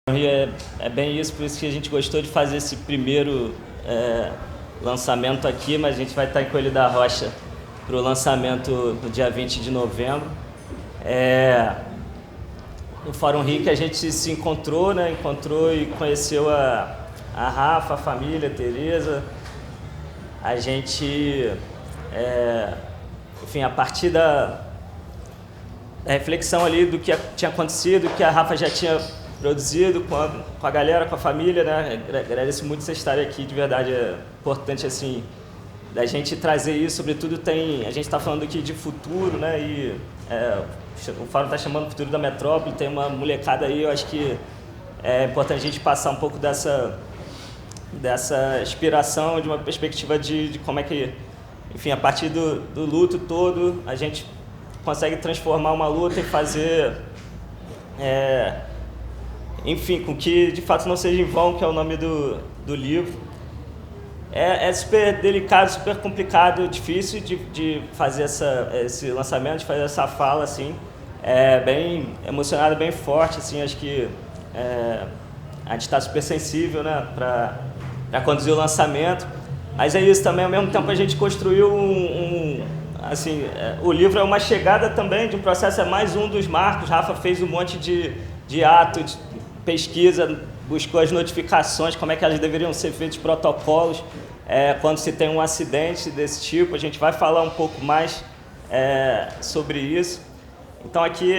É bem isso, por isso que a gente gostou de fazer esse primeiro lançamento aqui, mas a gente vai estar em Coelho da Rocha para o lançamento no dia 20 de novembro. No Fórum Rio que a gente se encontrou, né? Encontrou e conheceu a Rafa, a família, a Tereza. A gente, enfim, a partir da reflexão ali do que tinha acontecido, que a Rafa já tinha produzido com a galera, com a família, né? Agradeço muito vocês estarem aqui, de verdade, é importante, assim, da gente trazer isso, sobretudo a gente está falando aqui de futuro, né? E o Fórum está chamando Futuro da Metrópole, tem uma molecada aí, eu acho que é importante a gente passar um pouco dessa inspiração, de uma perspectiva de como é que, enfim, a partir do luto todo, a gente consegue transformar uma luta e fazer, enfim, com que de fato não seja em vão, que é o nome do livro. É super delicado, super complicado, difícil de fazer esse lançamento, de fazer essa fala, assim. É bem emocionado, bem forte, assim, acho que a gente está super sensível, né, para conduzir o lançamento. Mas é isso também, ao mesmo tempo a gente construiu assim, o livro é uma chegada também de um processo, é mais um dos marcos. Rafa fez um monte de ato, de pesquisa, buscou as notificações, como é que elas deveriam ser feitas, protocolos, quando se tem um acidente desse tipo. A gente vai falar um pouco mais sobre isso. Então aqui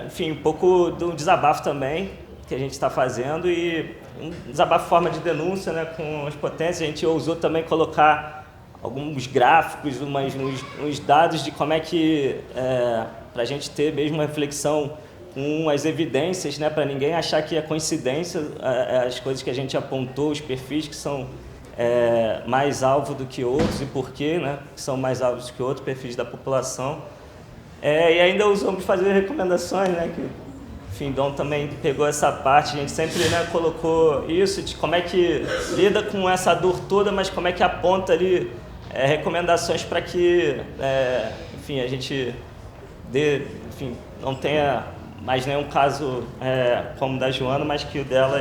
enfim, um pouco do desabafo também que a gente está fazendo, e um desabafo em forma de denúncia, né, com as potências. A gente ousou também colocar alguns gráficos, uns dados de como é que, para a gente ter mesmo uma reflexão com as evidências, né, para ninguém achar que é coincidência as coisas que a gente apontou, os perfis que são mais alvo do que outros, e por quê, né, que são mais alvos do que outros, perfis da população. E ainda usamos fazer recomendações, né, que, enfim, Dom também pegou essa parte. A gente sempre, né, colocou isso, de como é que lida com essa dor toda, mas como é que aponta ali recomendações para que, enfim, a gente enfim, não tenha mais nenhum caso como o da Joana, mas que o dela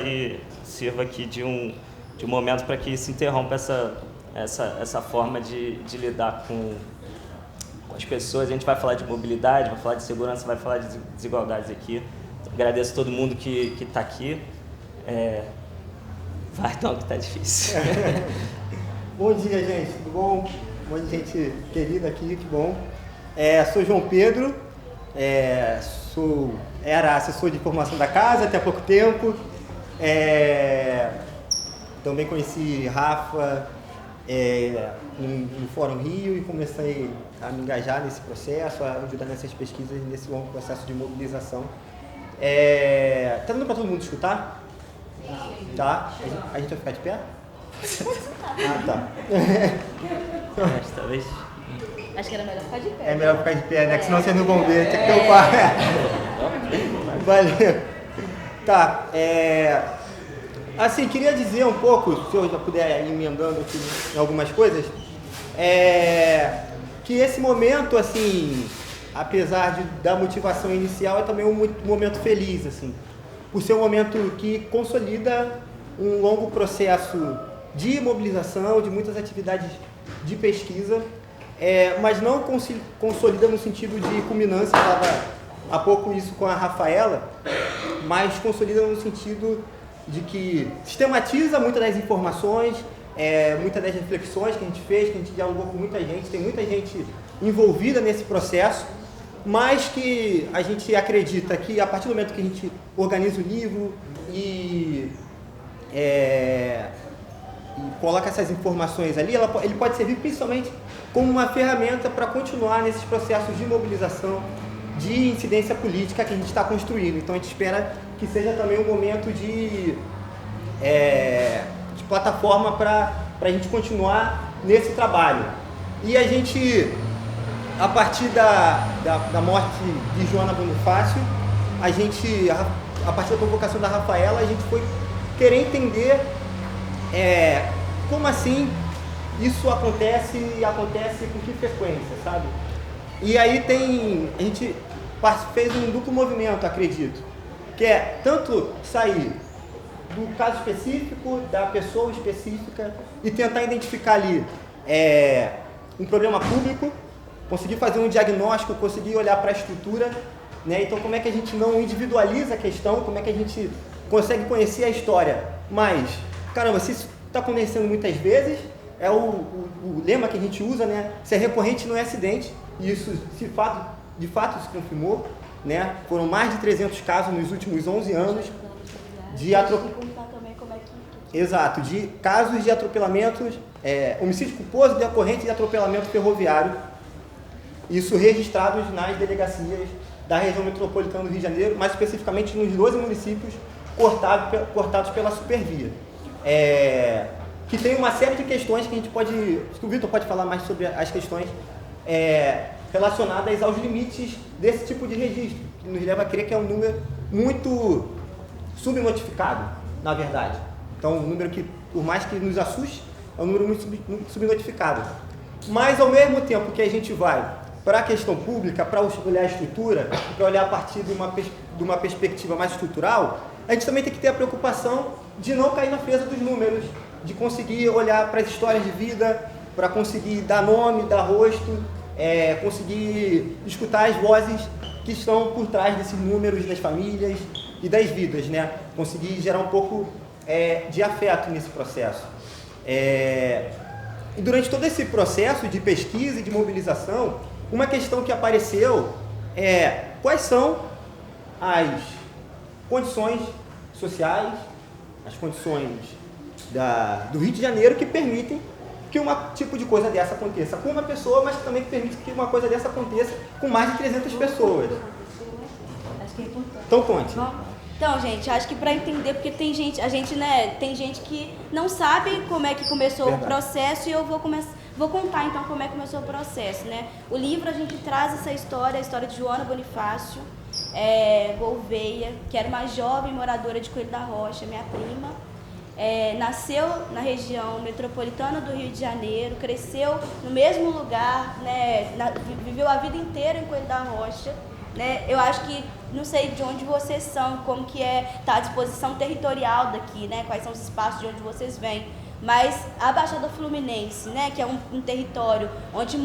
sirva aqui de um momento para que se interrompa essa forma de lidar com as pessoas. A gente vai falar de mobilidade, vai falar de segurança, vai falar de desigualdades aqui. Então, agradeço a todo mundo que está aqui. Vai, não, que está difícil. Bom dia, gente, tudo bom? Um monte de gente querida aqui, que bom. Sou João Pedro, era assessor de formação da casa até há pouco tempo. Também conheci Rafa no Fórum Rio e comecei a me engajar nesse processo, a ajudar nessas pesquisas, nesse longo processo de mobilização. Tá dando para todo mundo escutar? Tá? A gente vai ficar de pé? Ah, tá. Talvez. Acho que era melhor ficar de pé. É melhor ficar de pé, né? Que senão vocês não vão ver. Tem que ter o par. Valeu. Tá. Assim, queria dizer um pouco, se eu já puder ir emendando aqui em algumas coisas, que esse momento, assim, apesar da motivação inicial, é também um momento feliz, assim, por ser um momento que consolida um longo processo de mobilização, de muitas atividades de pesquisa, mas não consolida no sentido de culminância. Eu estava há pouco isso com a Rafaela, mas consolida no sentido de que sistematiza muitas das informações, muitas das reflexões que a gente fez, que a gente dialogou com muita gente, tem muita gente envolvida nesse processo, mas que a gente acredita que a partir do momento que a gente organiza o livro e coloca essas informações ali, ele pode servir principalmente como uma ferramenta para continuar nesses processos de mobilização, de incidência política que a gente está construindo. Então a gente espera que seja também um momento de plataforma para a gente continuar nesse trabalho. E a gente, a partir da morte de Joana Bonifácio, a partir da convocação da Rafaela, a gente foi querer entender como assim isso acontece e acontece com que frequência, sabe? E aí a gente fez um duplo movimento, acredito, que é tanto sair do caso específico, da pessoa específica e tentar identificar ali um problema público, conseguir fazer um diagnóstico, conseguir olhar para a estrutura, né? Então, como é que a gente não individualiza a questão, como é que a gente consegue conhecer a história, mas, caramba, se isso está acontecendo muitas vezes, é o lema que a gente usa, né? Se é recorrente, não é acidente, e isso, de fato, se confirmou, né? Foram mais de 300 casos nos últimos 11 anos de Exato, de casos de atropelamentos, homicídio culposo decorrente de atropelamento ferroviário, isso registrados nas delegacias da região metropolitana do Rio de Janeiro, mais especificamente nos 12 municípios cortados pela Supervia. Que tem uma série de questões que a gente pode... Acho que o Vitor pode falar mais sobre as questões relacionadas aos limites desse tipo de registro, que nos leva a crer que é um número muito subnotificado, na verdade. Então, um número que, por mais que nos assuste, é um número muito subnotificado. Mas, ao mesmo tempo que a gente vai para a questão pública, para olhar a estrutura, para olhar a partir de uma perspectiva mais estrutural, a gente também tem que ter a preocupação de não cair na frieza dos números, de conseguir olhar para as histórias de vida, para conseguir dar nome, dar rosto, conseguir escutar as vozes que estão por trás desses números das famílias e das vidas, né? Conseguir gerar um pouco de afeto nesse processo. E durante todo esse processo de pesquisa e de mobilização, uma questão que apareceu é quais são as condições sociais, as condições do Rio de Janeiro que permitem que tipo de coisa dessa aconteça com uma pessoa, mas que também permite que uma coisa dessa aconteça com mais de 300 pessoas. Acho que é importante. Então conte. Então, gente, acho que para entender, porque tem gente que não sabe como é que começou o processo e eu vou contar então como é que começou o processo, né? O livro a gente traz essa história, a história de Joana Bonifácio Gouveia, que era uma jovem moradora de Coelho da Rocha, minha prima. Nasceu na região metropolitana do Rio de Janeiro, cresceu no mesmo lugar, né? Viveu a vida inteira em Coelho da Rocha. Né? Eu acho que, não sei de onde vocês são, como que tá a disposição territorial daqui, né? Quais são os espaços de onde vocês vêm, mas a Baixada Fluminense, né? Que é um território onde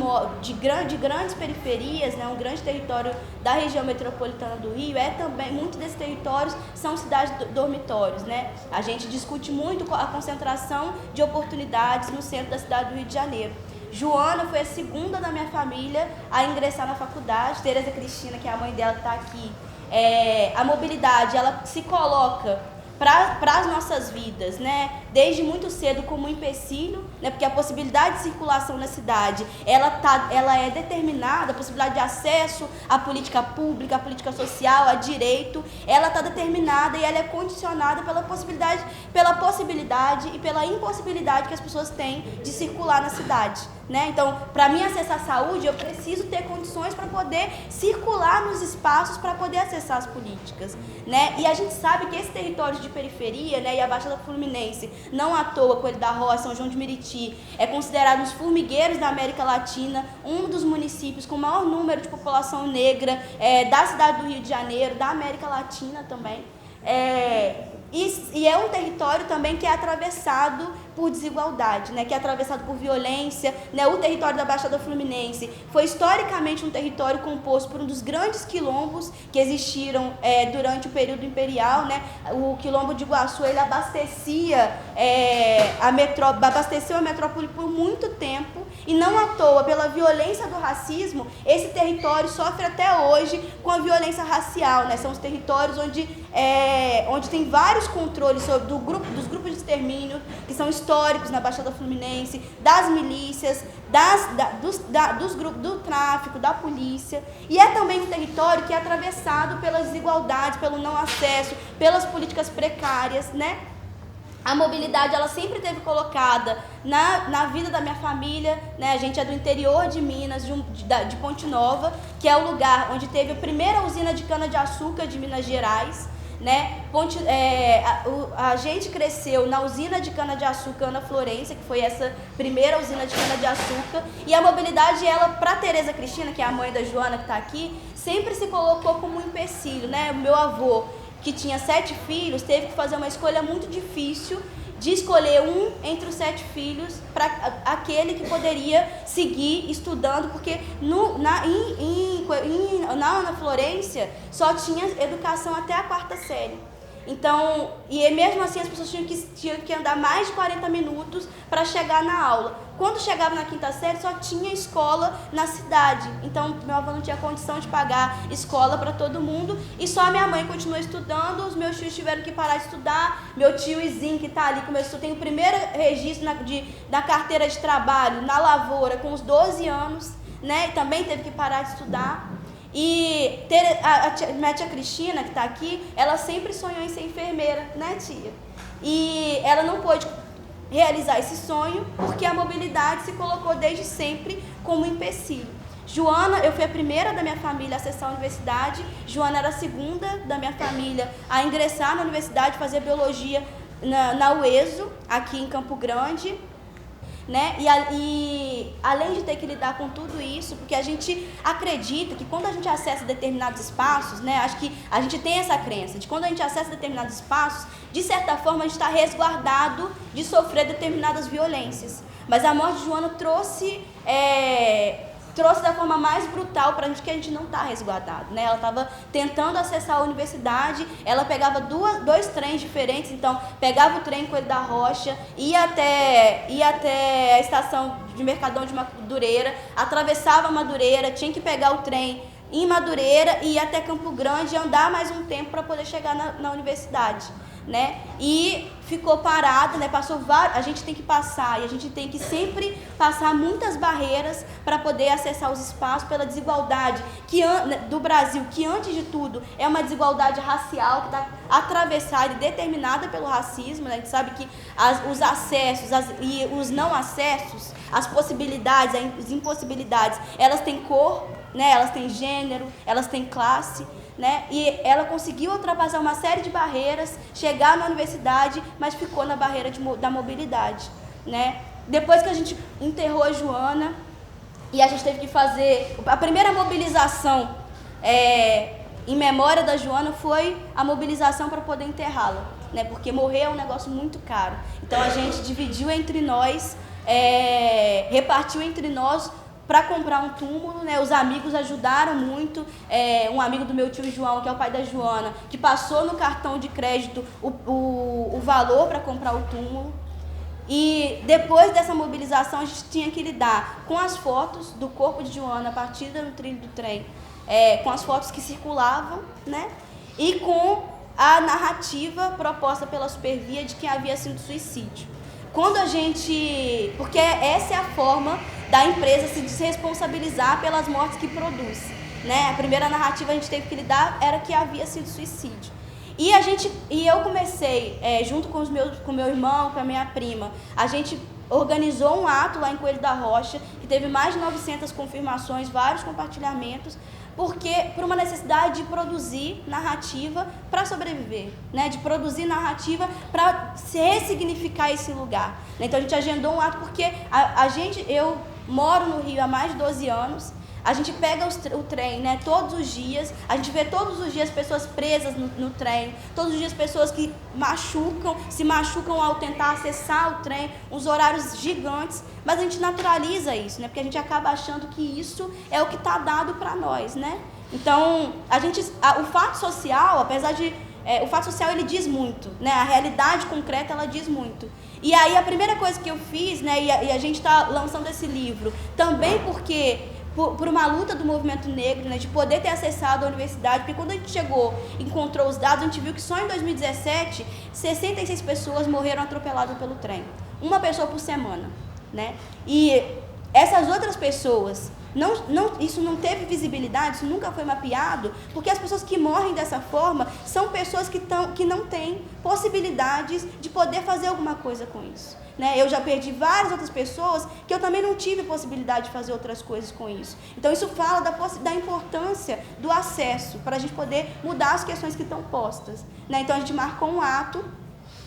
de grandes periferias, né? Um grande território da região metropolitana do Rio, também, muitos desses territórios são cidades dormitórios, né? A gente discute muito a concentração de oportunidades no centro da cidade do Rio de Janeiro. Joana foi a segunda da minha família a ingressar na faculdade. Tereza Cristina, que é a mãe dela, que está aqui. A mobilidade, ela se coloca para as nossas vidas, né? Desde muito cedo como um empecilho, né? Porque a possibilidade de circulação na cidade, ela é determinada, a possibilidade de acesso à política pública, à política social, a direito, ela está determinada e ela é condicionada pela possibilidade e pela impossibilidade que as pessoas têm de circular na cidade, né? Então, para mim acessar a saúde, eu preciso ter condições para poder circular nos espaços para poder acessar as políticas, né? E a gente sabe que esse território de periferia, né, e a Baixada Fluminense, não à toa, Coelho da Rocha, São João de Meriti, é considerado um dos formigueiros da América Latina, um dos municípios com o maior número de população negra da cidade do Rio de Janeiro, da América Latina também. E é um território também que é atravessado por desigualdade, né? Que é atravessado por violência, né? O território da Baixada Fluminense foi historicamente um território composto por um dos grandes quilombos que existiram durante o período imperial, né? O quilombo de Iguaçu, ele abasteceu a metrópole por muito tempo, e não à toa, pela violência do racismo, esse território sofre até hoje com a violência racial, né? São os territórios onde tem vários controles dos grupos de extermínio, que são históricos na Baixada Fluminense, das milícias, dos grupos do tráfico, da polícia. E é também um território que é atravessado pelas desigualdades, pelo não acesso, pelas políticas precárias, né? A mobilidade, ela sempre esteve colocada na vida da minha família, né? A gente é do interior de Minas, de Ponte Nova, que é o lugar onde teve a primeira usina de cana-de-açúcar de Minas Gerais, né? A gente cresceu na usina de cana-de-açúcar Ana Florência, que foi essa primeira usina de cana-de-açúcar, e a mobilidade, ela, para Tereza Cristina, que é a mãe da Joana que está aqui, sempre se colocou como um empecilho, né? O meu avô, que tinha 7 filhos, teve que fazer uma escolha muito difícil de escolher um entre os 7 filhos para aquele que poderia seguir estudando, porque na Ana Florência só tinha educação até a 4ª série. Então, e mesmo assim as pessoas tinham que andar mais de 40 minutos para chegar na aula. Quando chegava na 5ª série, só tinha escola na cidade. Então, meu avô não tinha condição de pagar escola para todo mundo. E só a minha mãe continuou estudando, os meus tios tiveram que parar de estudar. Meu tio Izinho, que está ali, começou, tem o primeiro registro na carteira de trabalho, na lavoura, com os 12 anos, né? E também teve que parar de estudar. E minha tia Cristina, que está aqui, ela sempre sonhou em ser enfermeira, né, tia? E ela não pôde realizar esse sonho porque a mobilidade se colocou desde sempre como um empecilho. Joana, eu fui a primeira da minha família a acessar a universidade. Joana era a segunda da minha família a ingressar na universidade, fazer biologia na UESO, aqui em Campo Grande. Né? E além de ter que lidar com tudo isso, porque a gente acredita que quando a gente acessa determinados espaços, né, acho que a gente tem essa crença de quando a gente acessa determinados espaços, de certa forma a gente está resguardado de sofrer determinadas violências. Mas a morte de Joana trouxe da forma mais brutal para a gente que a gente não está resguardado, né? Ela estava tentando acessar a universidade, ela pegava 2 trens diferentes, então pegava o trem em Coelho da Rocha, ia até a estação de Mercadão de Madureira, atravessava Madureira, tinha que pegar o trem em Madureira e ir até Campo Grande e andar mais um tempo para poder chegar na universidade. Né? E ficou parada, né? A gente tem que passar e a gente tem que sempre passar muitas barreiras para poder acessar os espaços pela desigualdade do Brasil, que antes de tudo é uma desigualdade racial que está atravessada e determinada pelo racismo, né? A gente sabe que os acessos e os não acessos, as possibilidades, as impossibilidades, elas têm cor, né? Elas têm gênero, elas têm classe. Né? E ela conseguiu ultrapassar uma série de barreiras, chegar na universidade, mas ficou na barreira da mobilidade. Né? Depois que a gente enterrou a Joana, e a gente teve que fazer... A primeira mobilização em memória da Joana foi a mobilização para poder enterrá-la. Né? Porque morrer é um negócio muito caro. Então a gente dividiu entre nós, repartiu entre nós para comprar um túmulo, né? Os amigos ajudaram muito, um amigo do meu tio João, que é o pai da Joana, que passou no cartão de crédito o valor para comprar o túmulo. E depois dessa mobilização a gente tinha que lidar com as fotos do corpo de Joana, a partir do trilho do trem, com as fotos que circulavam, né? E com a narrativa proposta pela Supervia de que havia sido suicídio. Porque essa é a forma da empresa se desresponsabilizar pelas mortes que produz, né? A primeira narrativa a gente teve que lidar era que havia sido suicídio. E eu comecei, junto com meu irmão, com a minha prima, a gente organizou um ato lá em Coelho da Rocha, que teve mais de 900 confirmações, vários compartilhamentos, por uma necessidade de produzir narrativa para sobreviver, né? De produzir narrativa para ressignificar esse lugar. Então a gente agendou um ato porque eu moro no Rio há mais de 12 anos, a gente pega o trem, né, todos os dias, a gente vê todos os dias pessoas presas no trem, todos os dias pessoas que se machucam ao tentar acessar o trem, uns horários gigantes, mas a gente naturaliza isso, né, porque a gente acaba achando que isso é o que está dado para nós, né? Então, o fato social, o fato social ele diz muito, né? A realidade concreta ela diz muito. E aí a primeira coisa que eu fiz, né, e a gente está lançando esse livro, também porque por uma luta do movimento negro, né, de poder ter acessado a universidade, porque quando a gente encontrou os dados, a gente viu que só em 2017, 66 pessoas morreram atropeladas pelo trem. Uma pessoa por semana, né? E essas outras pessoas, isso não teve visibilidade, isso nunca foi mapeado, porque as pessoas que morrem dessa forma são pessoas que não têm possibilidades de poder fazer alguma coisa com isso. Né? Eu já perdi várias outras pessoas que eu também não tive possibilidade de fazer outras coisas com isso. Então isso fala da importância do acesso para a gente poder mudar as questões que estão postas. Né? Então a gente marcou um ato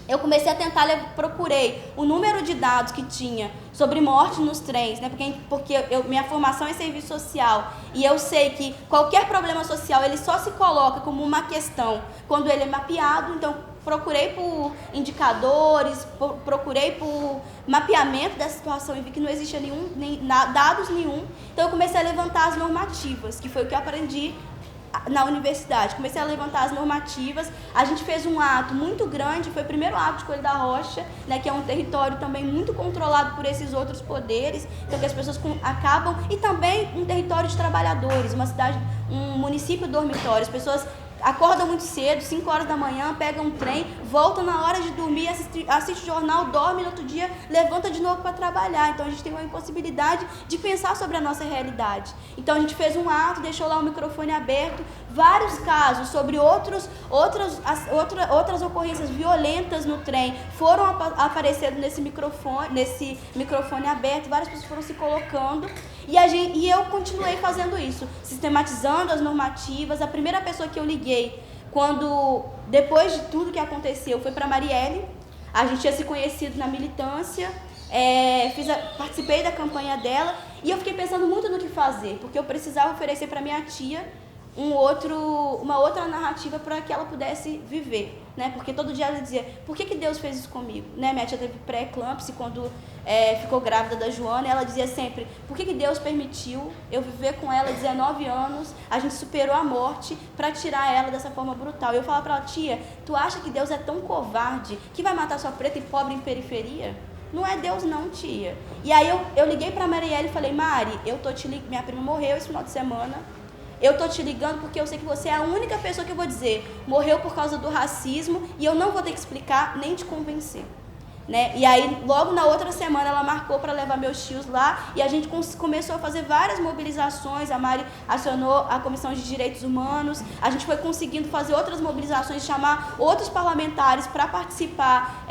eu comecei a tentar, procurei o número de dados que tinha sobre morte nos trens, né? Porque minha formação é em serviço social e eu sei que qualquer problema social ele só se coloca como uma questão quando ele é mapeado. Então procurei por indicadores, procurei por mapeamento dessa situação e vi que não existia dados nenhum. Então eu comecei a levantar as normativas, que foi o que eu aprendi na universidade. Comecei a levantar as normativas, a gente fez um ato muito grande, foi o primeiro ato de Coelho da Rocha, né, que é um território também muito controlado por esses outros poderes, então que as pessoas acabam, e também um território de trabalhadores, uma cidade, um município dormitório, as pessoas acordam muito cedo, 5 horas da manhã, pegam um trem, voltam na hora de dormir, assiste jornal, dorme, no outro dia levanta de novo para trabalhar. Então a gente tem uma impossibilidade de pensar sobre a nossa realidade. Então a gente fez um ato, deixou lá o microfone aberto, vários casos sobre outras ocorrências violentas no trem foram aparecendo nesse microfone aberto, várias pessoas foram se colocando e eu continuei fazendo isso, sistematizando as normativas. A primeira pessoa que eu liguei, depois de tudo que aconteceu, foi para Marielle. A gente tinha se conhecido na militância, participei da campanha dela e eu fiquei pensando muito no que fazer, porque eu precisava oferecer para minha tia uma outra narrativa para que ela pudesse viver, né? Porque todo dia ela dizia, por que Deus fez isso comigo? Né? Minha tia teve pré-eclâmpsia quando ficou grávida da Joana, e ela dizia sempre, por que Deus permitiu eu viver com ela 19 anos, a gente superou a morte para tirar ela dessa forma brutal. E eu falava para ela, tia, tu acha que Deus é tão covarde que vai matar sua preta e pobre em periferia? Não é Deus não, tia. E aí eu liguei para a Marielle e falei, Mari, minha prima morreu esse final de semana, eu tô te ligando porque eu sei que você é a única pessoa que eu vou dizer, morreu por causa do racismo e eu não vou ter que explicar nem te convencer. Né? E aí, logo na outra semana, ela marcou para levar meus tios lá e a gente começou a fazer várias mobilizações. A Mari acionou a Comissão de Direitos Humanos, a gente foi conseguindo fazer outras mobilizações, chamar outros parlamentares para participar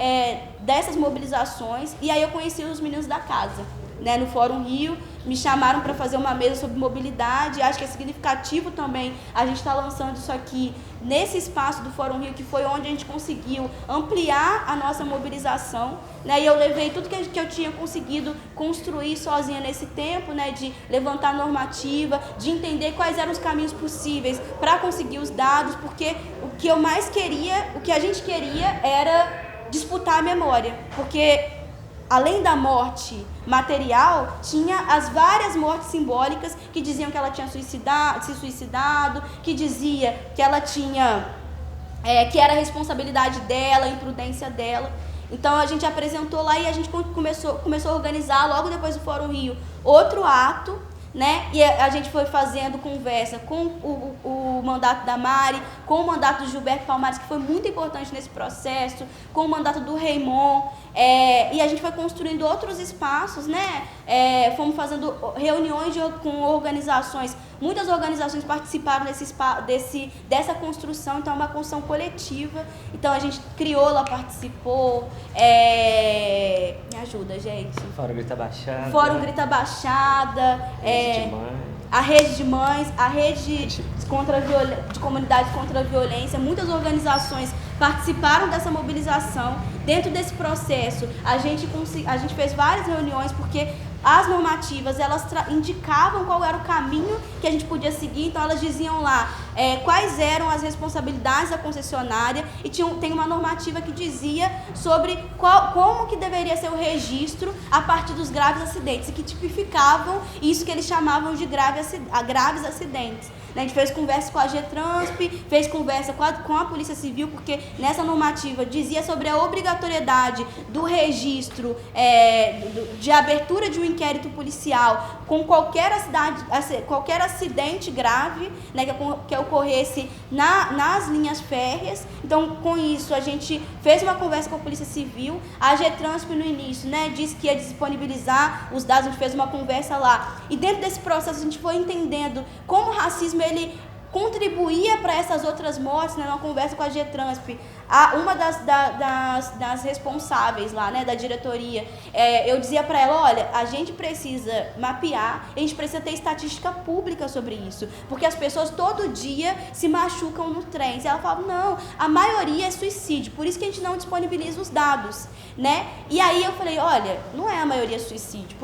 dessas mobilizações. E aí eu conheci os meninos da casa, né, no Fórum Rio, me chamaram para fazer uma mesa sobre mobilidade. Acho que é significativo também a gente estar lançando isso aqui nesse espaço do Fórum Rio, que foi onde a gente conseguiu ampliar a nossa mobilização, né? E eu levei tudo que eu tinha conseguido construir sozinha nesse tempo, né? De levantar normativa, de entender quais eram os caminhos possíveis para conseguir os dados, porque o que eu mais queria, o que a gente queria era disputar a memória, porque além da morte material, tinha as várias mortes simbólicas que diziam que ela tinha se suicidado, que dizia que ela tinha, que era responsabilidade dela, a imprudência dela. Então a gente apresentou lá e a gente começou a organizar, logo depois do Fórum Rio, outro ato, né? E a gente foi fazendo conversa com o mandato da Mari, com o mandato do Gilberto Palmares, que foi muito importante nesse processo, com o mandato do Raymond, e a gente foi construindo outros espaços, né? Fomos fazendo reuniões com organizações, muitas organizações participaram dessa construção, então é uma construção coletiva. Então a gente, Crioula participou, me ajuda, gente. Fórum Grita Baixada. Fórum Grita Baixada, a Rede de Mães, a Rede de Comunidades contra a Violência, muitas organizações participaram dessa mobilização. Dentro desse processo, a gente fez várias reuniões, porque as normativas, elas indicavam qual era o caminho que a gente podia seguir. Então elas diziam lá quais eram as responsabilidades da concessionária, e tem uma normativa que dizia sobre como que deveria ser o registro a partir dos graves acidentes, e que tipificavam isso que eles chamavam de graves acidentes. A gente fez conversa com a Getransp, fez conversa com a Polícia Civil, porque nessa normativa dizia sobre a obrigatoriedade do registro, de abertura de um inquérito policial com qualquer acidente grave, né, que ocorresse nas linhas férreas. Então, com isso, a gente fez uma conversa com a Polícia Civil. A Getransp, no início, né, disse que ia disponibilizar os dados, a gente fez uma conversa lá. E dentro desse processo, a gente foi entendendo como o racismo, ele contribuía para essas outras mortes, né, numa conversa com a Getransp, uma das responsáveis lá, né, da diretoria, eu dizia para ela, olha, a gente precisa mapear, a gente precisa ter estatística pública sobre isso, porque as pessoas todo dia se machucam no trem. E ela falava, não, a maioria é suicídio, por isso que a gente não disponibiliza os dados, né? E aí eu falei, olha, não é a maioria suicídio,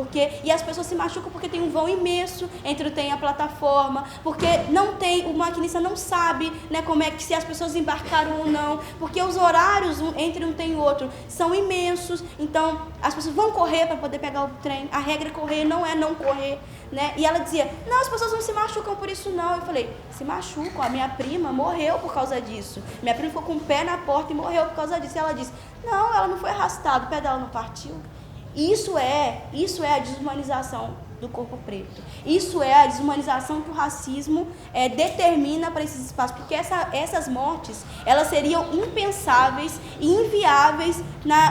e as pessoas se machucam porque tem um vão imenso entre o trem e a plataforma, porque não tem, o maquinista não sabe, né, como é que se as pessoas embarcaram ou não, porque os horários entre um trem e o outro são imensos, então as pessoas vão correr para poder pegar o trem, a regra é correr, não é não correr, né? E ela dizia, não, as pessoas não se machucam por isso não. Eu falei, se machucam, a minha prima morreu por causa disso, minha prima ficou com o pé na porta e morreu por causa disso. E ela disse, não, ela não foi arrastada, o pé dela não partiu. Isso é a desumanização do corpo preto. Isso é a desumanização que o racismo determina para esses espaços, porque essas mortes, elas seriam impensáveis e inviáveis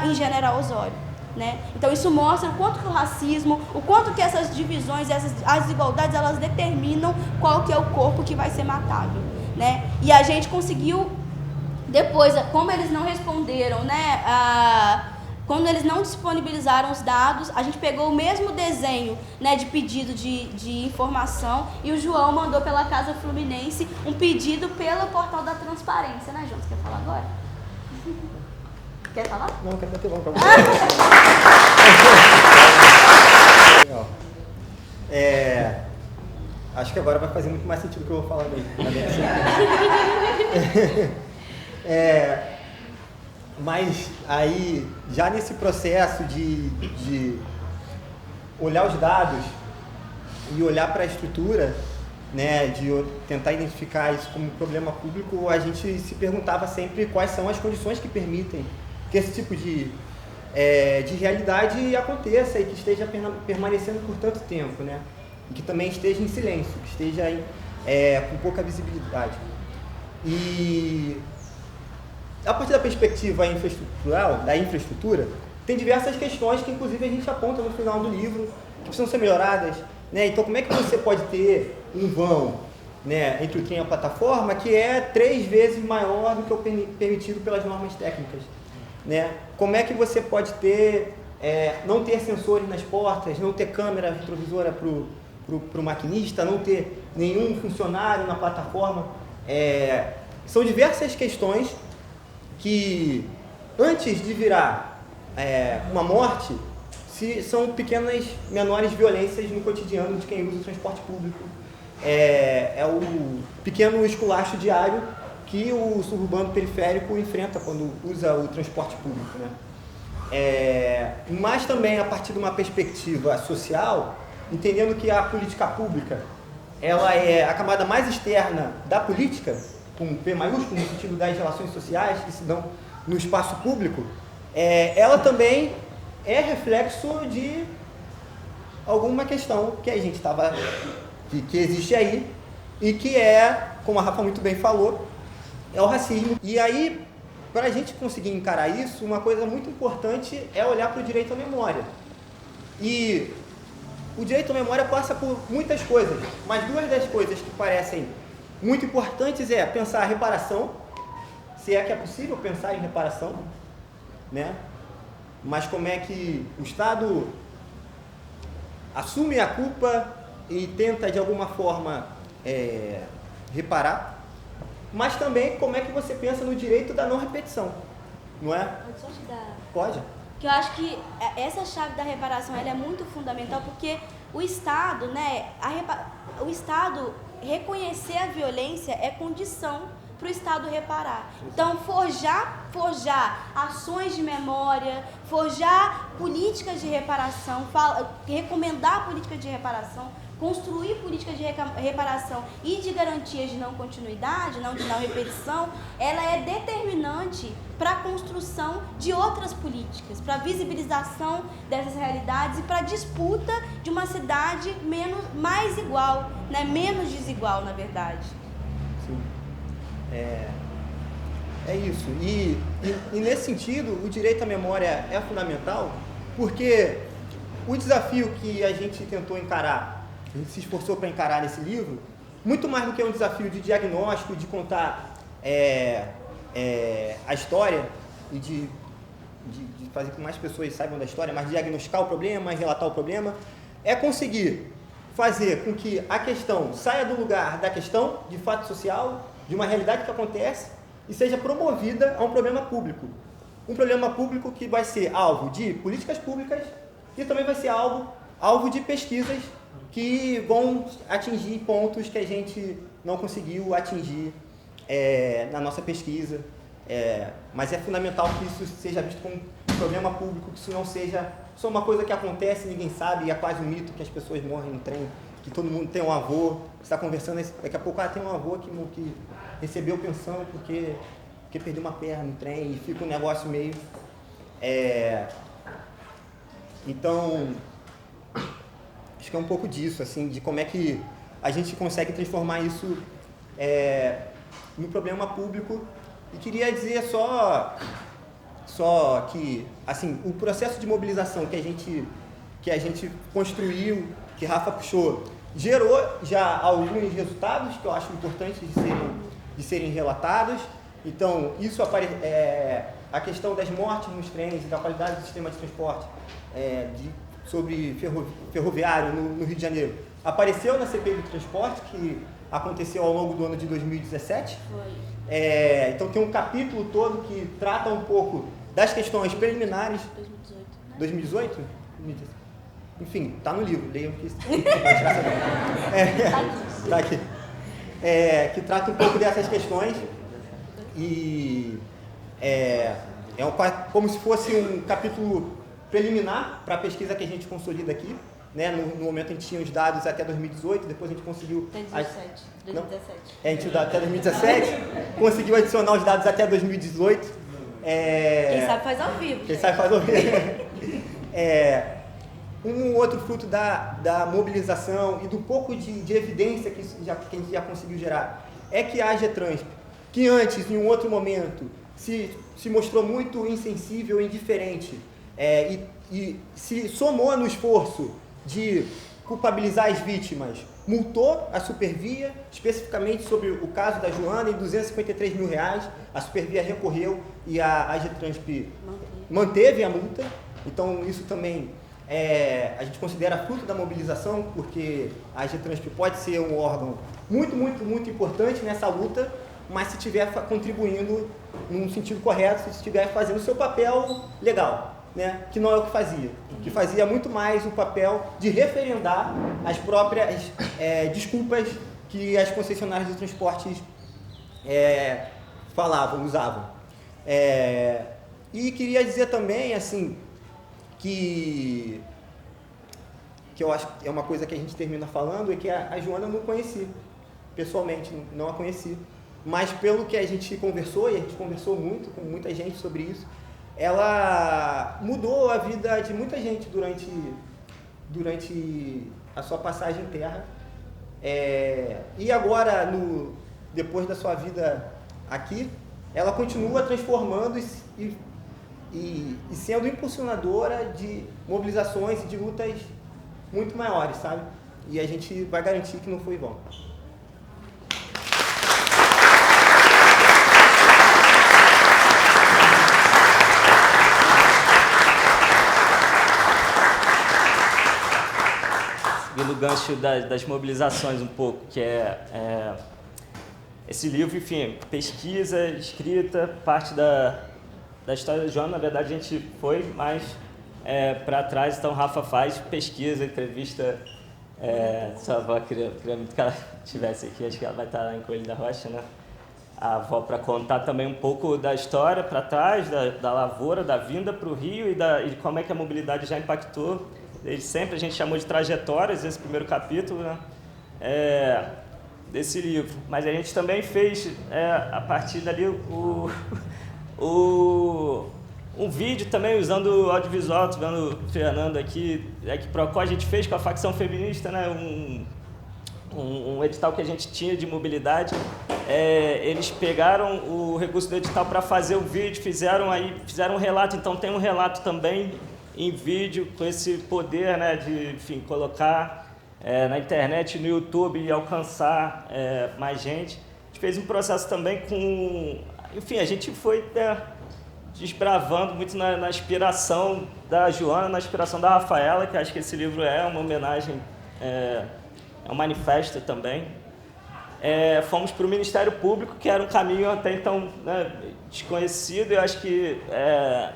em General Osório, né? Então isso mostra o quanto que o racismo, o quanto que essas divisões, as desigualdades, elas determinam qual que é o corpo que vai ser matado, né? E a gente conseguiu, depois, como eles não responderam, né, quando eles não disponibilizaram os dados, a gente pegou o mesmo desenho, né, de pedido de informação, e o João mandou pela Casa Fluminense um pedido pelo portal da transparência, né, João? Você quer falar agora? Quer falar? Não, quero bater logo pra você. Legal. Acho que agora vai fazer muito mais sentido o que eu vou falar daí. Mas aí, já nesse processo de olhar os dados e olhar para a estrutura, né, de tentar identificar isso como problema público, a gente se perguntava sempre quais são as condições que permitem que esse tipo de realidade aconteça e que esteja permanecendo por tanto tempo, né? E que também esteja em silêncio, que esteja com pouca visibilidade. E a partir da perspectiva infraestrutural, da infraestrutura, tem diversas questões que inclusive a gente aponta no final do livro, que precisam ser melhoradas, né? Então como é que você pode ter um vão, né, entre o trem e a plataforma que é 3 vezes maior do que o permitido pelas normas técnicas, né? Como é que você pode ter, não ter sensores nas portas, não ter câmera retrovisora para o maquinista, não ter nenhum funcionário na plataforma? São diversas questões que, antes de virar uma morte, são pequenas, menores violências no cotidiano de quem usa o transporte público. É o pequeno esculacho diário que o suburbano periférico enfrenta quando usa o transporte público, né? Mas também a partir de uma perspectiva social, entendendo que a política pública ela é a camada mais externa da política, com P maiúsculo, no sentido das relações sociais que se dão no espaço público, ela também é reflexo de alguma questão que a gente que existe aí e que como a Rafa muito bem falou, é o racismo. E aí, para a gente conseguir encarar isso, uma coisa muito importante é olhar para o direito à memória. E o direito à memória passa por muitas coisas, mas 2 das coisas que parecem muito importantes é pensar a reparação, se é que é possível pensar em reparação, né? Mas como é que o Estado assume a culpa e tenta de alguma forma reparar, mas também como é que você pensa no direito da não repetição, não é? Pode só te dar. Pode? Que eu acho que essa chave da reparação ela é muito fundamental, porque o Estado, né, o Estado reconhecer a violência é condição para o Estado reparar. Então, forjar ações de memória, forjar políticas de reparação, recomendar políticas de reparação, construir políticas de reparação e de garantias de não continuidade, de não repetição, ela é determinante para a construção de outras políticas, para a visibilização dessas realidades e para a disputa de uma cidade mais igual, né? Menos desigual, na verdade. Sim. É isso. E nesse sentido, o direito à memória é fundamental, porque o desafio que a gente tentou encarar, a gente se esforçou para encarar nesse livro, muito mais do que um desafio de diagnóstico, de contar a história e de fazer com que mais pessoas saibam da história, mas diagnosticar o problema, mais relatar o problema, é conseguir fazer com que a questão saia do lugar da questão de fato social, de uma realidade que acontece, e seja promovida a um problema público. Um problema público que vai ser alvo de políticas públicas e também vai ser alvo de pesquisas que vão atingir pontos que a gente não conseguiu atingir na nossa pesquisa. Mas é fundamental que isso seja visto como um problema público, que isso não seja só uma coisa que acontece e ninguém sabe, e é quase um mito que as pessoas morrem no trem, que todo mundo tem um avô, que está conversando, daqui a pouco tem um avô que recebeu pensão porque perdeu uma perna no trem e fica um negócio meio... Então, acho que é um pouco disso, assim, de como é que a gente consegue transformar isso no problema público. E queria dizer só que, assim, o processo de mobilização que a gente construiu, que Rafa puxou, gerou já alguns resultados que eu acho importantes de serem relatados. Então, isso a questão das mortes nos trens, da qualidade do sistema de transporte sobre ferroviário no Rio de Janeiro, apareceu na CPI do transporte, que aconteceu ao longo do ano de 2017. Foi. Então tem um capítulo todo que trata um pouco das questões preliminares. 2018? Enfim, está no livro, leiam que tá aqui. Que trata um pouco dessas questões e como se fosse um capítulo preliminar para a pesquisa que a gente consolida aqui. Né? No momento a gente tinha os dados até 2018, depois a gente conseguiu... Até 2017. A gente até 2017, conseguiu adicionar os dados até 2018. Quem sabe faz ao vivo. Quem sabe faz ao vivo. Um outro fruto da mobilização e do pouco de evidência que a gente já conseguiu gerar é que a AGETRANSP, que antes, em um outro momento, se mostrou muito insensível e indiferente e se somou no esforço de culpabilizar as vítimas, multou a Supervia, especificamente sobre o caso da Joana, em R$253 mil. A Supervia recorreu e a AGETRANSP manteve a multa. Então, isso também a gente considera fruto da mobilização, porque a AGETRANSP pode ser um órgão muito, muito, muito importante nessa luta, mas se estiver contribuindo num sentido correto, se estiver fazendo o seu papel legal. Né, que não é o que fazia. Que fazia muito mais o papel de referendar as próprias desculpas que as concessionárias de transportes usavam. E queria dizer também, assim, que eu acho que é uma coisa que a gente termina falando, é que a Joana eu não conheci, pessoalmente, não a conheci. Mas pelo que a gente conversou, e a gente conversou muito com muita gente sobre isso, ela mudou a vida de muita gente durante a sua passagem em terra. E agora, depois da sua vida aqui, ela continua transformando e sendo impulsionadora de mobilizações e de lutas muito maiores, sabe? E a gente vai garantir que não foi vão. No gancho das mobilizações um pouco, que esse livro, enfim, pesquisa, escrita, parte da história da Joana. Na verdade a gente foi mais para trás, então Rafa faz pesquisa, entrevista, sua avó queria muito que ela estivesse aqui, acho que ela vai estar lá em Coelho da Rocha, né? A avó, para contar também um pouco da história para trás, da lavoura, da vinda para o Rio e de como é que a mobilidade já impactou. Desde sempre a gente chamou de trajetórias esse primeiro capítulo, né, desse livro. Mas a gente também fez, a partir dali, um vídeo também usando o audiovisual. Estou vendo o Fernando aqui, que Procó a gente fez com a facção feminista, né, um edital que a gente tinha de mobilidade. Eles pegaram o recurso do edital para fazer o vídeo, fizeram um relato. Então tem um relato também em vídeo, com esse poder, né, de, enfim, colocar na internet, no YouTube e alcançar mais gente. A gente fez um processo também com... Enfim, a gente foi desbravando muito na inspiração da Joana, na inspiração da Rafaela, que acho que esse livro é uma homenagem, é um manifesto também. Fomos para o Ministério Público, que era um caminho até então, né, desconhecido. Eu acho que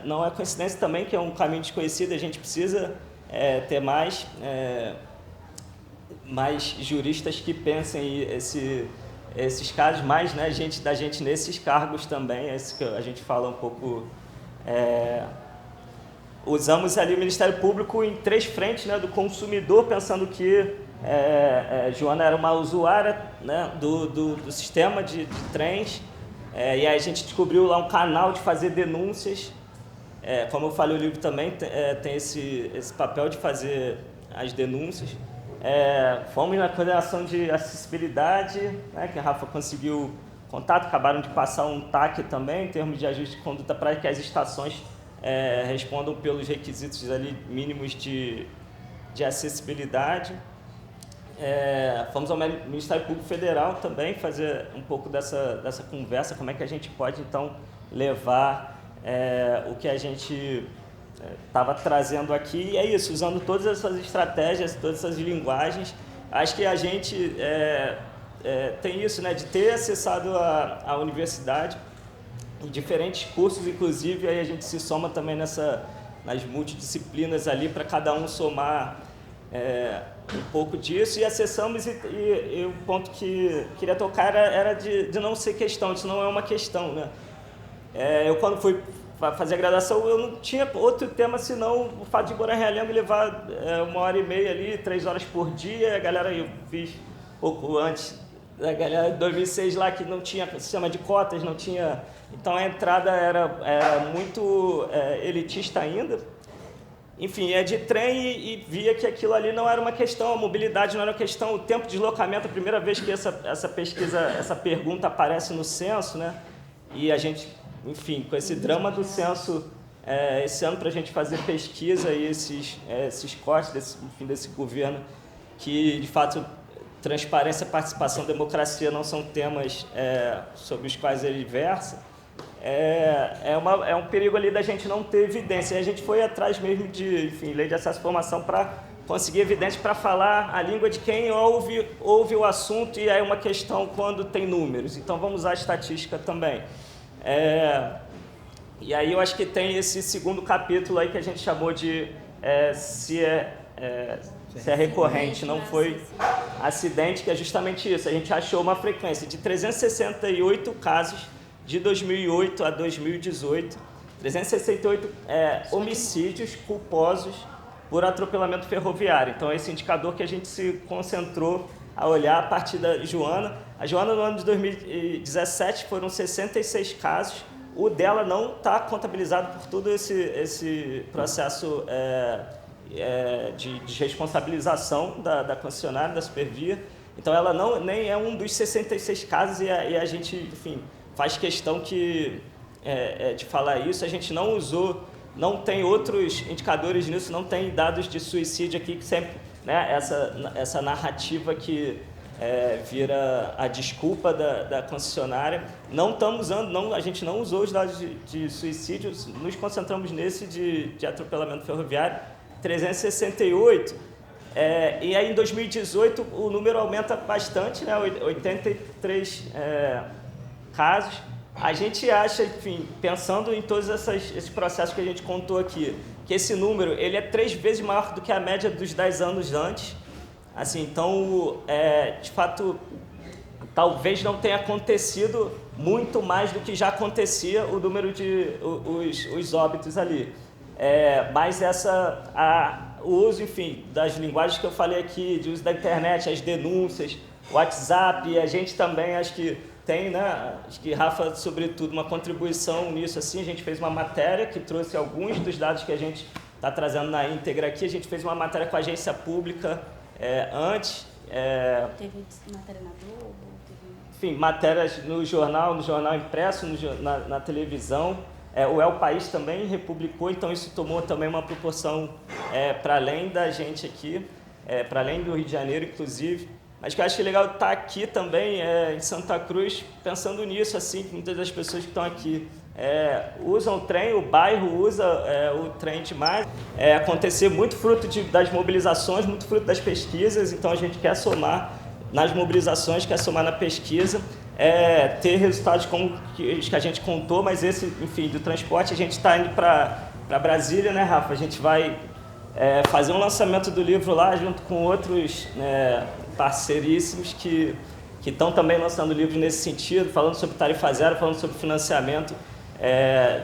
não é coincidência também que é um caminho desconhecido. A gente precisa ter mais juristas que pensem esses casos, mais, né, da gente nesses cargos também. É isso que a gente fala um pouco. Usamos ali o Ministério Público em 3 frentes, né, do consumidor, pensando que Joana era uma usuária, né, do sistema de trens, e aí a gente descobriu lá um canal de fazer denúncias. Como eu falei, o livro também tem esse papel de fazer as denúncias. Fomos na coordenação de acessibilidade, né, que a Rafa conseguiu contato, acabaram de passar um TAC também, em termos de ajuste de conduta, para que as estações respondam pelos requisitos ali mínimos de acessibilidade. Fomos ao Ministério Público Federal também fazer um pouco dessa conversa, como é que a gente pode então levar o que a gente estava trazendo aqui. E é isso, usando todas essas estratégias, todas essas linguagens. Acho que a gente tem isso, né, de ter acessado a universidade em diferentes cursos, inclusive, aí a gente se soma também nas multidisciplinas ali, para cada um somar um pouco disso, e acessamos, e o ponto que queria tocar era de não ser questão, isso não é uma questão, né? Eu, quando fui fazer a graduação, eu não tinha outro tema senão o fato de morar em Realengo e levar 1h30 ali, 3 horas por dia. A galera, eu fiz pouco antes da galera de 2006 lá, que não tinha sistema de cotas, não tinha... Então a entrada era muito elitista ainda. Enfim, de trem e via que aquilo ali não era uma questão, a mobilidade não era uma questão, o tempo de deslocamento, a primeira vez que essa pesquisa, essa pergunta aparece no censo, né? E a gente, enfim, com esse drama do censo, esse ano, para a gente fazer pesquisa e esses cortes desse governo, que de fato transparência, participação, democracia não são temas sobre os quais ele versa. É um perigo ali da gente não ter evidência. E a gente foi atrás mesmo de, enfim, lei de acesso à informação, para conseguir evidência, para falar a língua de quem ouve o assunto, e é uma questão quando tem números. Então vamos usar a estatística também. E aí eu acho que tem esse segundo capítulo aí que a gente chamou de se é recorrente, não foi acidente, que é justamente isso. A gente achou uma frequência de 368 casos de 2008 a 2018, 368 homicídios culposos por atropelamento ferroviário. Então, esse indicador que a gente se concentrou a olhar a partir da Joana. A Joana, no ano de 2017, foram 66 casos. O dela não está contabilizado por todo esse processo de responsabilização da concessionária, da Supervia. Então, ela nem é um dos 66 casos, e a gente, enfim, faz questão de falar isso. A gente não usou, não tem outros indicadores nisso, não tem dados de suicídio aqui, que sempre, né, essa narrativa que vira a desculpa da concessionária. Não estamos usando, a gente não usou os dados de suicídio, nos concentramos nesse de atropelamento ferroviário, 368. E aí em 2018 o número aumenta bastante, né, 83 casos. A gente acha, enfim, pensando em todos esses processos que a gente contou aqui, que esse número ele é 3 vezes maior do que a média dos 10 anos antes. Assim, então, de fato, talvez não tenha acontecido muito mais do que já acontecia o número de os óbitos ali. Mas o uso, enfim, das linguagens que eu falei aqui, de uso da internet, as denúncias, WhatsApp, e a gente também, acho que tem, né, acho que Rafa, sobretudo, uma contribuição nisso. Assim, a gente fez uma matéria que trouxe alguns dos dados que a gente está trazendo na íntegra aqui. A gente fez uma matéria com a agência pública antes. Teve matéria na Globo? Enfim, matérias no jornal impresso, na televisão. O El País também republicou, então isso tomou também uma proporção para além da gente aqui. para além do Rio de Janeiro, inclusive. Mas que eu acho legal estar aqui também, em Santa Cruz, pensando nisso, assim, que muitas das pessoas que estão aqui usam o trem, o bairro usa o trem demais. Acontecer muito fruto das mobilizações, muito fruto das pesquisas, então a gente quer somar nas mobilizações, quer somar na pesquisa, ter resultados como os que a gente contou, mas esse, enfim, do transporte, a gente está indo para Brasília, né, Rafa? A gente vai fazer um lançamento do livro lá, junto com outros parceiríssimos que estão também lançando livros nesse sentido, falando sobre tarifa zero, falando sobre financiamento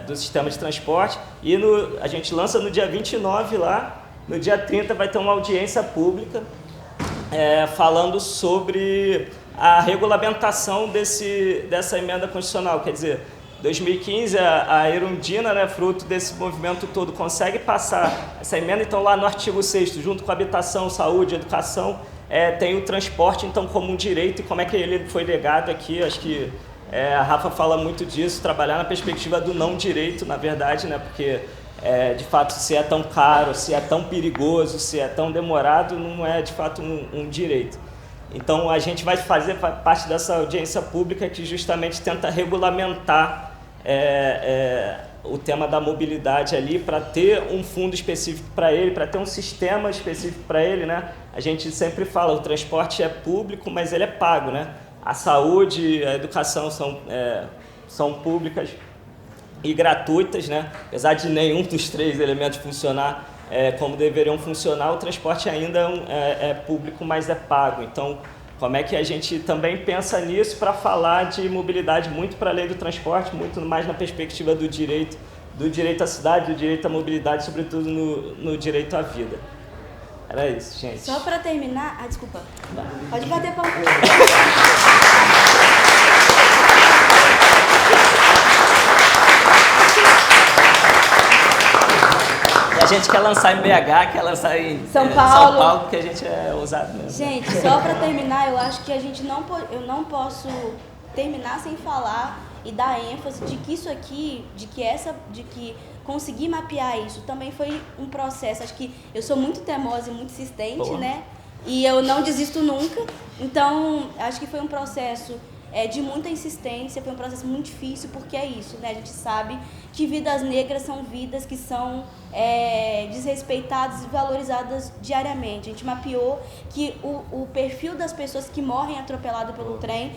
do sistema de transporte. E a gente lança no dia 29 lá, no dia 30 vai ter uma audiência pública falando sobre a regulamentação dessa emenda constitucional. Quer dizer, 2015 a Erundina, né, fruto desse movimento todo, consegue passar essa emenda, então lá no artigo 6º, junto com a habitação, saúde, educação, tem o transporte então como um direito e como é que ele foi legado aqui. Acho que a Rafa fala muito disso, trabalhar na perspectiva do não direito, na verdade, né, porque de fato se é tão caro, se é tão perigoso, se é tão demorado, não é de fato um direito. Então a gente vai fazer parte dessa audiência pública que justamente tenta regulamentar o tema da mobilidade ali, para ter um fundo específico para ele, para ter um sistema específico para ele, né? A gente sempre fala, o transporte é público, mas ele é pago, né? A saúde, a educação são públicas e gratuitas, né? Apesar de nenhum dos três elementos funcionar como deveriam funcionar, o transporte ainda é público, mas é pago. Então, como é que a gente também pensa nisso para falar de mobilidade muito para além do transporte, muito mais na perspectiva do direito à cidade, do direito à mobilidade, sobretudo no direito à vida. Era isso, gente. Só para terminar... desculpa. Pode bater palma. A gente quer lançar em BH, quer lançar em São Paulo, porque a gente é ousado mesmo. Gente, só para terminar, eu acho que eu não posso terminar sem falar e dar ênfase de que isso aqui, de que conseguir mapear isso também foi um processo. Acho que eu sou muito teimosa e muito insistente, né? E eu não desisto nunca. Então, acho que foi um processo de muita insistência, foi um processo muito difícil, porque é isso, né? A gente sabe que vidas negras são vidas que são desrespeitadas e valorizadas diariamente. A gente mapeou que o perfil das pessoas que morrem atropeladas pelo trem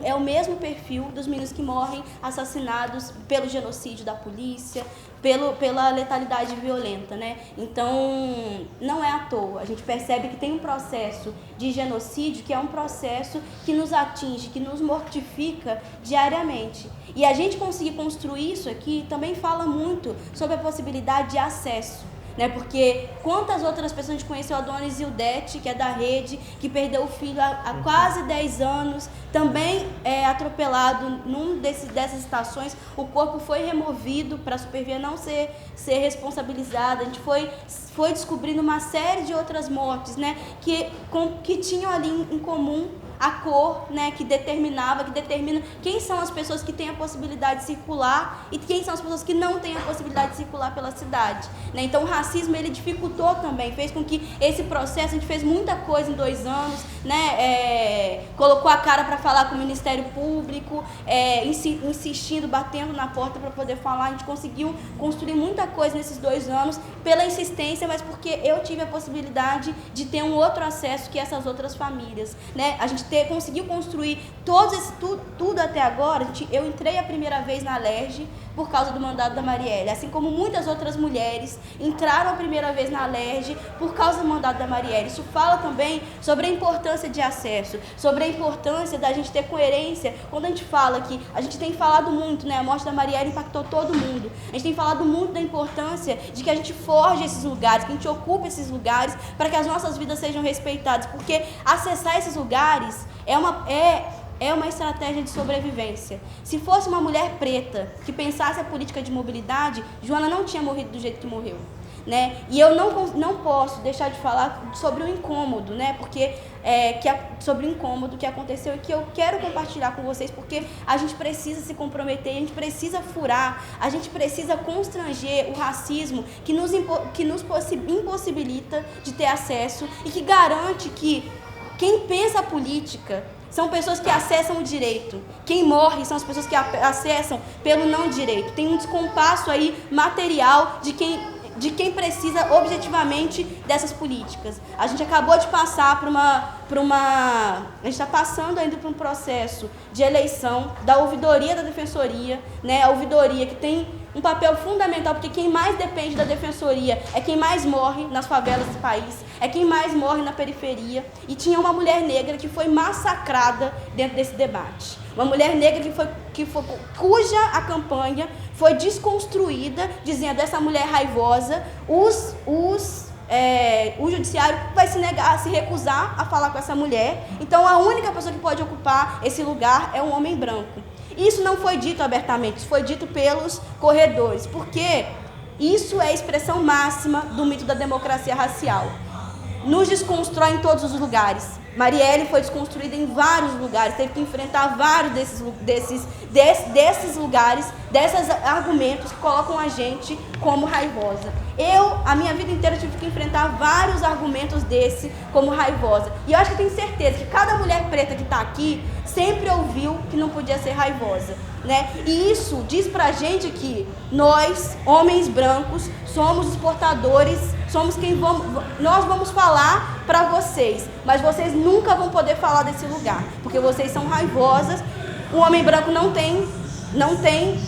é o mesmo perfil dos meninos que morrem assassinados pelo genocídio da polícia, pela letalidade violenta, né? Então, não é à toa. A gente percebe que tem um processo de genocídio que é um processo que nos atinge, que nos mortifica diariamente. E a gente conseguir construir isso aqui também fala muito sobre a possibilidade de acesso, né? Porque quantas outras pessoas a gente conheceu, a dona Isildete, que é da rede, que perdeu o filho há quase 10 anos, também atropelado dessas estações, o corpo foi removido para a Supervia não ser responsabilizada. A gente foi descobrindo uma série de outras mortes, né? Que tinham ali em comum a cor, né, que determina quem são as pessoas que têm a possibilidade de circular e quem são as pessoas que não têm a possibilidade de circular pela cidade, né? Então o racismo, ele dificultou também, fez com que esse processo, a gente fez muita coisa em 2 anos, né? Colocou a cara para falar com o Ministério Público, insistindo, batendo na porta para poder falar. A gente conseguiu construir muita coisa nesses 2 anos pela insistência, mas porque eu tive a possibilidade de ter um outro acesso que essas outras famílias, né? A gente conseguiu construir tudo até agora. Eu entrei a primeira vez na LERJ por causa do mandato da Marielle, assim como muitas outras mulheres entraram a primeira vez na LERJ por causa do mandato da Marielle. Isso fala também sobre a importância de acesso, sobre a importância da gente ter coerência. Quando a gente fala que a gente tem falado muito, né? A morte da Marielle impactou todo mundo. A gente tem falado muito da importância de que a gente forje esses lugares, que a gente ocupe esses lugares para que as nossas vidas sejam respeitadas, porque acessar esses lugares é uma estratégia de sobrevivência. Se fosse uma mulher preta que pensasse a política de mobilidade, Joana não tinha morrido do jeito que morreu. né? E eu não posso deixar de falar sobre o incômodo, né? Porque sobre o incômodo que aconteceu e que eu quero compartilhar com vocês, porque a gente precisa se comprometer, a gente precisa furar, a gente precisa constranger o racismo que nos impossibilita de ter acesso e que garante que quem pensa a política são pessoas que acessam o direito. Quem morre são as pessoas que acessam pelo não direito. Tem um descompasso aí material de quem precisa objetivamente dessas políticas. A gente acabou de passar a gente está passando ainda por um processo de eleição da ouvidoria da defensoria, né? A ouvidoria que tem um papel fundamental, porque quem mais depende da defensoria é quem mais morre nas favelas do país, é quem mais morre na periferia. E tinha uma mulher negra que foi massacrada dentro desse debate. Uma mulher negra cuja a campanha foi desconstruída, dizendo: essa mulher raivosa, o judiciário vai se recusar a falar com essa mulher, então a única pessoa que pode ocupar esse lugar é um homem branco. Isso não foi dito abertamente, isso foi dito pelos corredores, porque isso é a expressão máxima do mito da democracia racial. Nos desconstrói em todos os lugares. Marielle foi desconstruída em vários lugares, teve que enfrentar vários desses lugares, desses argumentos que colocam a gente como raivosa. A minha vida inteira, tive que enfrentar vários argumentos como raivosa. E eu acho que tenho certeza que cada mulher preta que está aqui sempre ouviu que não podia ser raivosa, né? E isso diz pra gente que nós, homens brancos, somos os portadores, nós vamos falar para vocês, mas vocês nunca vão poder falar desse lugar, porque vocês são raivosas. O homem branco não tem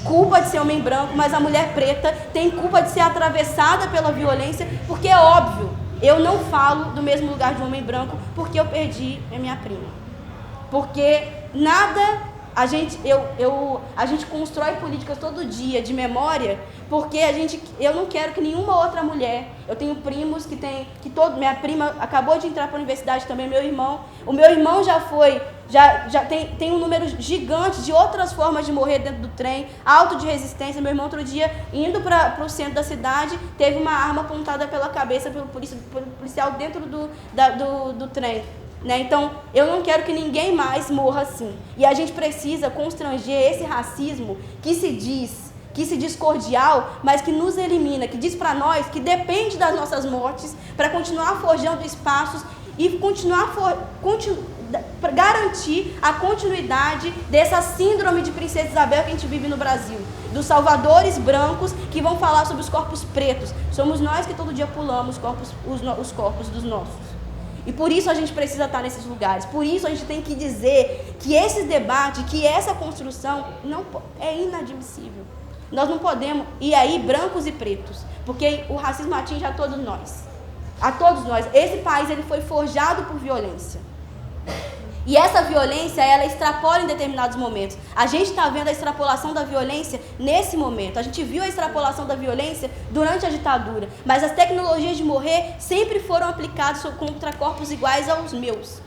culpa de ser homem branco, mas a mulher preta tem culpa de ser atravessada pela violência, porque é óbvio, eu não falo do mesmo lugar de um homem branco porque eu perdi a minha prima. Porque a gente constrói políticas todo dia de memória, porque eu não quero que nenhuma outra mulher, eu tenho primos minha prima acabou de entrar para a universidade também, o meu irmão já tem um número gigante de outras formas de morrer dentro do trem, auto de resistência. Meu irmão outro dia, indo para o centro da cidade, teve uma arma apontada pela cabeça pelo policial dentro do trem. Né? Então, eu não quero que ninguém mais morra assim. E a gente precisa constranger esse racismo que se diz cordial, mas que nos elimina, que diz para nós que depende das nossas mortes para continuar forjando espaços e para garantir a continuidade dessa síndrome de Princesa Isabel que a gente vive no Brasil. Dos salvadores brancos que vão falar sobre os corpos pretos. Somos nós que todo dia pulamos os corpos dos nossos. E por isso a gente precisa estar nesses lugares. Por isso a gente tem que dizer que esses debates, que essa construção é inadmissível. Nós não podemos ir aí brancos e pretos, porque o racismo atinge a todos nós. A todos nós. Esse país ele foi forjado por violência. E essa violência, ela extrapola em determinados momentos. A gente está vendo a extrapolação da violência nesse momento. A gente viu a extrapolação da violência durante a ditadura. Mas as tecnologias de morrer sempre foram aplicadas contra corpos iguais aos meus.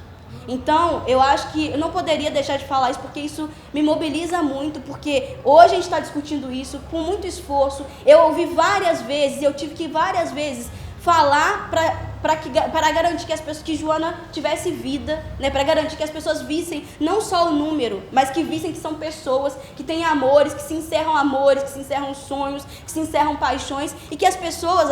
Então, eu acho que eu não poderia deixar de falar isso, porque isso me mobiliza muito, porque hoje a gente está discutindo isso com muito esforço. Eu ouvi várias vezes, eu tive que várias vezes falar para garantir que as pessoas, que Joana tivesse vida, né, para garantir que as pessoas vissem não só o número, mas que vissem que são pessoas que têm amores, que se encerram sonhos, que se encerram paixões, e que as pessoas,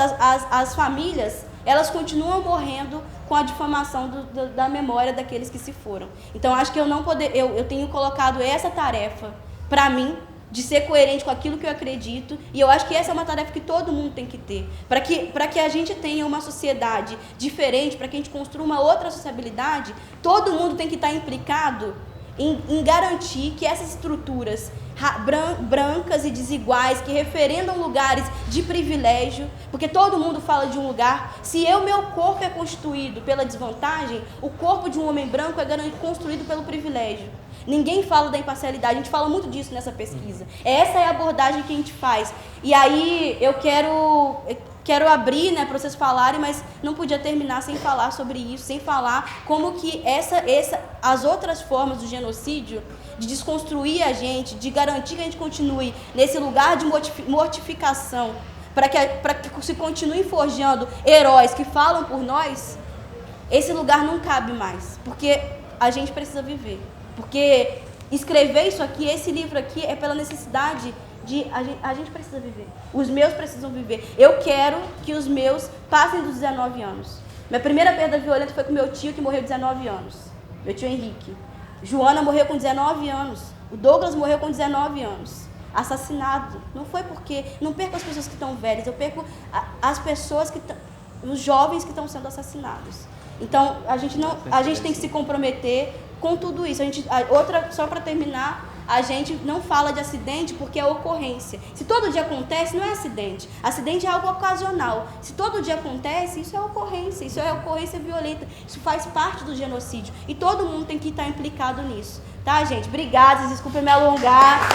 as famílias, elas continuam morrendo com a difamação da memória daqueles que se foram. Então, acho que eu tenho colocado essa tarefa para mim, de ser coerente com aquilo que eu acredito, e eu acho que essa é uma tarefa que todo mundo tem que ter, para que a gente tenha uma sociedade diferente, para que a gente construa uma outra sociabilidade. Todo mundo tem que estar implicado em garantir que essas estruturas brancas e desiguais, que referendam lugares de privilégio, porque todo mundo fala de um lugar. Se meu corpo é constituído pela desvantagem, o corpo de um homem branco é construído pelo privilégio. Ninguém fala da imparcialidade, a gente fala muito disso nessa pesquisa. Essa é a abordagem que a gente faz. E aí eu quero abrir, né, para vocês falarem, mas não podia terminar sem falar sobre isso, sem falar como que as outras formas do genocídio, de desconstruir a gente, de garantir que a gente continue nesse lugar de mortificação para que se continue forjando heróis que falam por nós, esse lugar não cabe mais, porque a gente precisa viver. Porque escrever isso aqui, esse livro aqui, é pela necessidade de... A gente precisa viver. Os meus precisam viver. Eu quero que os meus passem dos 19 anos. Minha primeira perda violenta foi com meu tio, que morreu com 19 anos. Meu tio Henrique. Joana morreu com 19 anos. O Douglas morreu com 19 anos. Assassinado. Não foi porque... Não perco as pessoas que estão velhas, eu perco as pessoas que estão... Os jovens que estão sendo assassinados. Então, a gente tem que se comprometer com tudo isso. Só para terminar, a gente não fala de acidente porque é ocorrência. Se todo dia acontece, não é acidente. Acidente é algo ocasional. Se todo dia acontece, isso é ocorrência. Isso é ocorrência violenta. Isso faz parte do genocídio. E todo mundo tem que estar implicado nisso. Tá, gente? Obrigada. Desculpa me alongar.